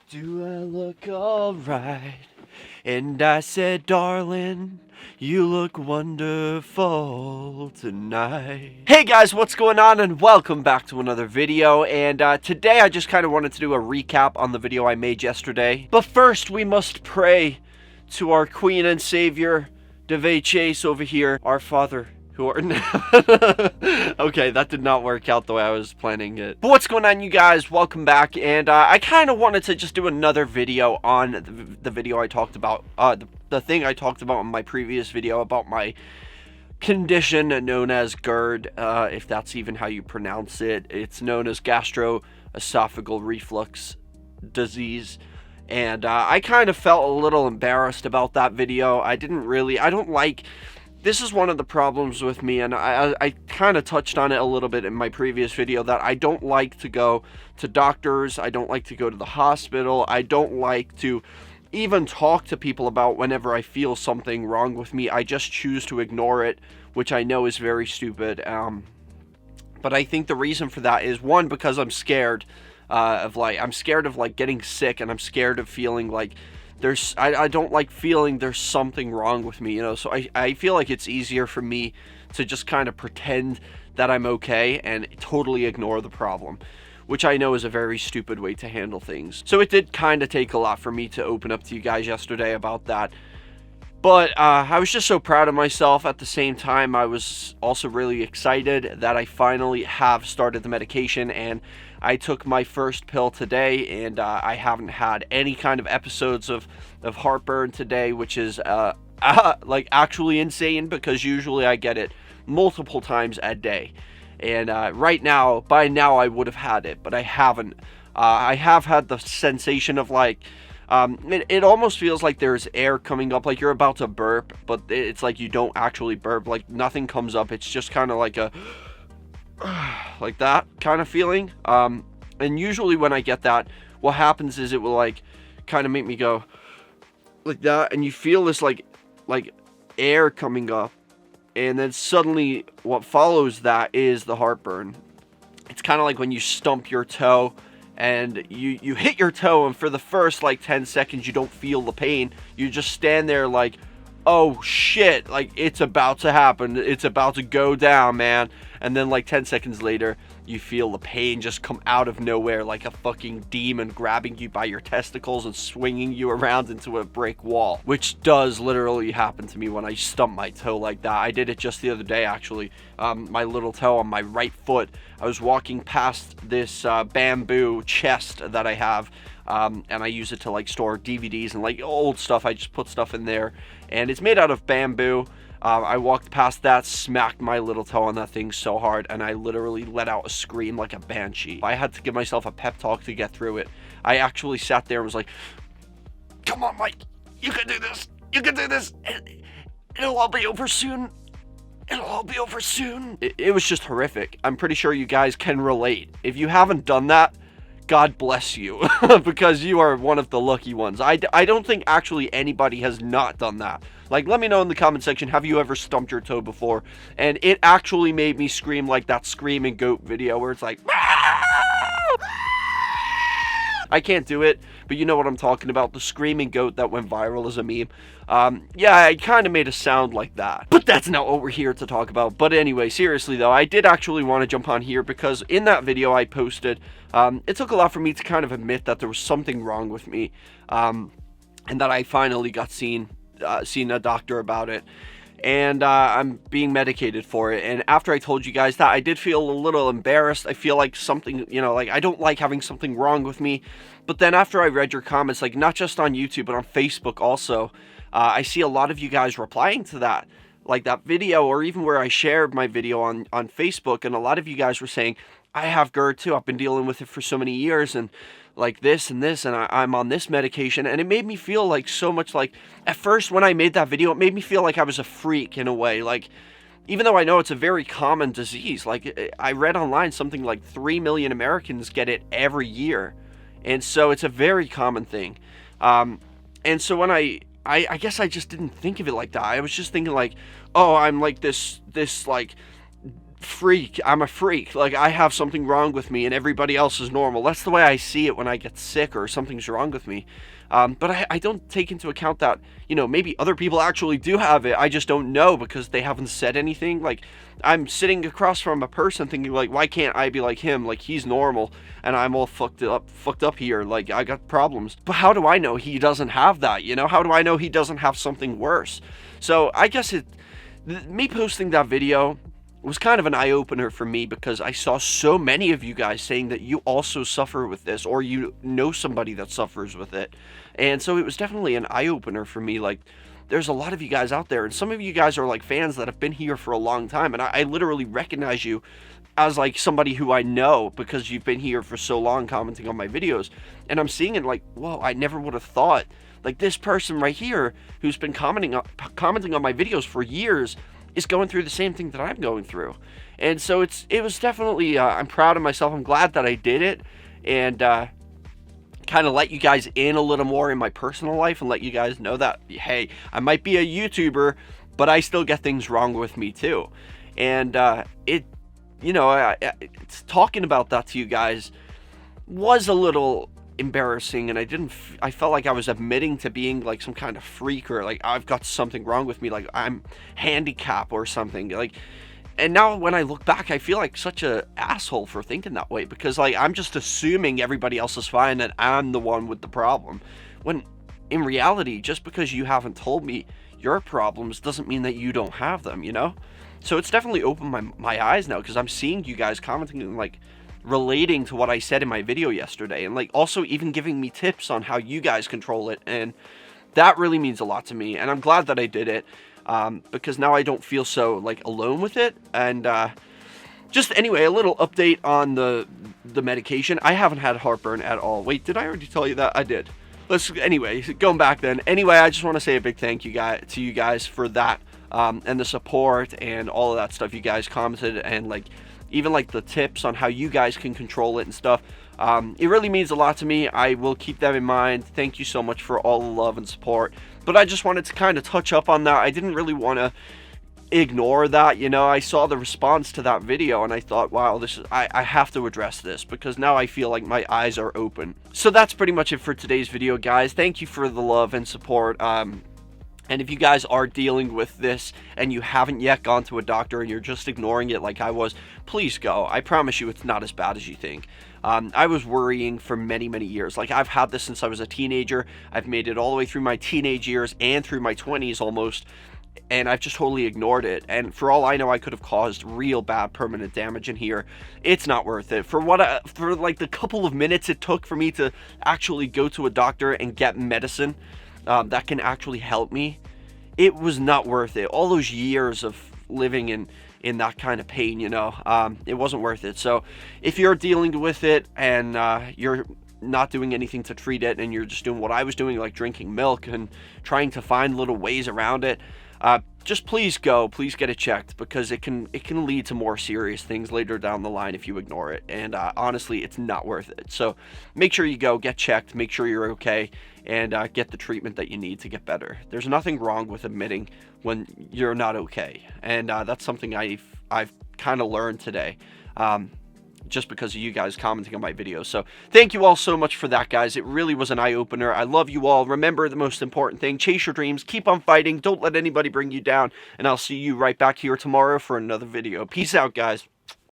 Do I look alright? And I said, darling, you look wonderful tonight. Hey guys, what's going on? And welcome back to another video. And today I just kind of wanted to do a recap on the video I made yesterday. But first, we must pray to our Queen and Savior, Devay Chase over here, our Father who are okay, that did not work out the way I was planning it. But what's going on, you guys? Welcome back. And I kind of wanted to just do another video on the video I talked about, the thing I talked about in my previous video about my condition known as GERD, if that's even how you pronounce it. It's known as gastroesophageal reflux disease. And I kind of felt a little embarrassed about that video. This is one of the problems with me, and I kind of touched on it a little bit in my previous video, that I don't like to go to doctors, I don't like to go to the hospital, I don't like to even talk to people about whenever I feel something wrong with me. I just choose to ignore it, which I know is very stupid, but I think the reason for that is, one, because I'm scared of getting sick, and I'm scared of feeling like I don't like feeling there's something wrong with me, you know, so I feel like it's easier for me to just kind of pretend that I'm okay and totally ignore the problem, which I know is a very stupid way to handle things. So it did kind of take a lot for me to open up to you guys yesterday about that. But I was just so proud of myself. At the same time, I was also really excited that I finally have started the medication, and I took my first pill today, and I haven't had any kind of episodes of heartburn today, which is like actually insane, because usually I get it multiple times a day. And right now, by now I would have had it, but I haven't. I have had the sensation of like, it almost feels like there's air coming up, like you're about to burp, but it's like you don't actually burp, like nothing comes up, it's just kind of like a like that kind of feeling. And usually when I get that, what happens is it will like kind of make me go like that, and you feel this like air coming up, and then suddenly what follows that is the heartburn. It's kind of like when you stump your toe and you hit your toe, and for the first like 10 seconds you don't feel the pain. You just stand there like, oh shit, like it's about to happen, it's about to go down, man. And then like 10 seconds later, you feel the pain just come out of nowhere like a fucking demon grabbing you by your testicles and swinging you around into a brick wall, which does literally happen to me when I stump my toe like that. I did it just the other day, actually. My little toe on my right foot, I was walking past this bamboo chest that I have, and I use it to like store DVDs and like old stuff. I just put stuff in there, and it's made out of bamboo. I walked past that, smacked my little toe on that thing so hard, and I literally let out a scream like a banshee. I had to give myself a pep talk to get through it. I actually sat there and was like, come on, Mike, you can do this, you can do this, it'll all be over soon. It'll all be over soon. It was just horrific. I'm pretty sure you guys can relate. If you haven't done that, God bless you, because you are one of the lucky ones. I don't think actually anybody has not done that. Like, let me know in the comment section, have you ever stumped your toe before? And it actually made me scream like that screaming goat video where it's like, I can't do it, but you know what I'm talking about, the screaming goat that went viral as a meme. Yeah, I kind of made a sound like that, but that's not what we're here to talk about. But anyway, seriously though, I did actually want to jump on here because in that video I posted, it took a lot for me to kind of admit that there was something wrong with me, and that I finally got seen a doctor about it, and I'm being medicated for it. And after I told you guys that, I did feel a little embarrassed. I feel like something, you know, like I don't like having something wrong with me. But then after I read your comments, like not just on YouTube but on Facebook also, I see a lot of you guys replying to that, like that video, or even where I shared my video on Facebook, and a lot of you guys were saying, I have GERD too, I've been dealing with it for so many years, and like this and this, and I'm on this medication. And it made me feel like so much, like at first when I made that video, it made me feel like I was a freak in a way. Like, even though I know it's a very common disease, like I read online something like 3 million Americans get it every year, and so it's a very common thing. And so when I guess I just didn't think of it like that. I was just thinking like, oh, I'm like this like freak. I'm a freak. Like, I have something wrong with me and everybody else is normal. That's the way I see it when I get sick or something's wrong with me. But I don't take into account that, maybe other people actually do have it. I just don't know because they haven't said anything. Like, I'm sitting across from a person thinking, like, why can't I be like him? Like, he's normal and I'm all fucked up here. Like, I got problems. But how do I know he doesn't have that? How do I know he doesn't have something worse? So I guess me posting that video was kind of an eye-opener for me because I saw so many of you guys saying that you also suffer with this or you know somebody that suffers with it. And so it was definitely an eye-opener for me. Like, there's a lot of you guys out there, and some of you guys are like fans that have been here for a long time, and I literally recognize you as like somebody who I know because you've been here for so long commenting on my videos. And I'm seeing it like, whoa, I never would have thought, like, this person right here who's been commenting on my videos for years is going through the same thing that I'm going through. And so it was definitely, I'm proud of myself. I'm glad that I did it, and kind of let you guys in a little more in my personal life and let you guys know that, hey, I might be a YouTuber, but I still get things wrong with me too. And talking about that to you guys was a little embarrassing, and I felt like I was admitting to being like some kind of freak, or like I've got something wrong with me, like I'm handicapped or something. Like, and now when I look back, I feel like such a asshole for thinking that way, because like I'm just assuming everybody else is fine and I'm the one with the problem, when in reality, just because you haven't told me your problems doesn't mean that you don't have them, So it's definitely opened my eyes now, because I'm seeing you guys commenting and like relating to what I said in my video yesterday, and like also even giving me tips on how you guys control it, and that really means a lot to me, and I'm glad that I did it, because now I don't feel so like alone with it. And just anyway, a little update on the medication. I haven't had heartburn at all. Wait, did I already tell you that? I did. Anyway, going back then. Anyway, I just want to say a big thank you to you guys for that, and the support and all of that stuff. You guys commented, and like even like the tips on how you guys can control it and stuff. It really means a lot to me. I will keep that in mind. Thank you so much for all the love and support. But I just wanted to kind of touch up on that. I didn't really want to ignore that. I saw the response to that video and I thought, wow, I have to address this, because now I feel like my eyes are open. So that's pretty much it for today's video, guys. Thank you for the love and support. And if you guys are dealing with this and you haven't yet gone to a doctor and you're just ignoring it like I was, please go. I promise you it's not as bad as you think. I was worrying for many, many years. Like, I've had this since I was a teenager. I've made it all the way through my teenage years and through my 20s almost, and I've just totally ignored it. And for all I know, I could have caused real bad permanent damage in here. It's not worth it. For like the couple of minutes it took for me to actually go to a doctor and get medicine that can actually help me, it was not worth it. All those years of living in that kind of pain, it wasn't worth it. So if you're dealing with it and you're not doing anything to treat it, and you're just doing what I was doing, like drinking milk and trying to find little ways around it, just please get it checked, because it can lead to more serious things later down the line if you ignore it. And honestly, it's not worth it. So make sure you go get checked, make sure you're okay, and get the treatment that you need to get better. There's nothing wrong with admitting when you're not okay, and that's something I've kind of learned today, just because of you guys commenting on my videos. So thank you all so much for that, guys. It really was an eye-opener. I love you all. Remember the most important thing: chase your dreams, keep on fighting, don't let anybody bring you down, and I'll see you right back here tomorrow for another video. Peace out, guys.